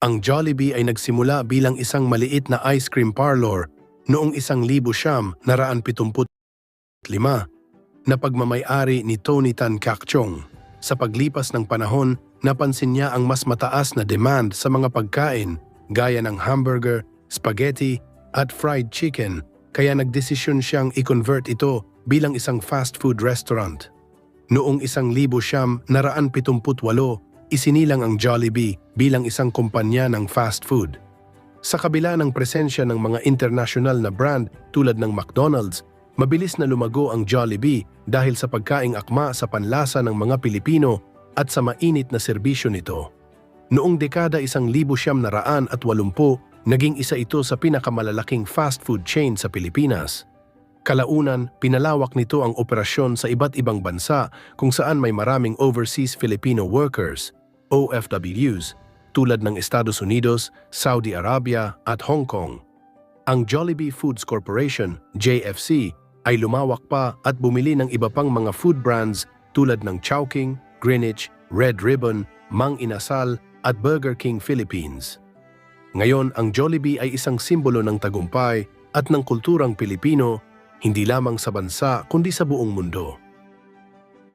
Ang Jollibee ay nagsimula bilang isang maliit na ice cream parlor noong 1975 na pagmamay-ari ni Tony Tan Cak Chong. Sa paglipas ng panahon, napansin niya ang mas mataas na demand sa mga pagkain gaya ng hamburger, spaghetti at fried chicken, kaya nagdesisyon siyang i-convert ito bilang isang fast food restaurant. Noong 1978, isinilang ang Jollibee bilang isang kumpanya ng fast food. Sa kabila ng presensya ng mga international na brand tulad ng McDonald's, mabilis na lumago ang Jollibee dahil sa pagkaing akma sa panlasa ng mga Pilipino at sa mainit na serbisyo nito. Noong dekada 1980, naging isa ito sa pinakamalalaking fast food chain sa Pilipinas. Kalaunan, pinalawak nito ang operasyon sa iba't ibang bansa kung saan may maraming overseas Filipino workers, OFWs, tulad ng Estados Unidos, Saudi Arabia at Hong Kong. Ang Jollibee Foods Corporation, JFC, ay lumawak pa at bumili ng iba pang mga food brands tulad ng Chowking, Greenwich, Red Ribbon, Mang Inasal at Burger King Philippines. Ngayon, ang Jollibee ay isang simbolo ng tagumpay at ng kulturang Pilipino, hindi lamang sa bansa kundi sa buong mundo.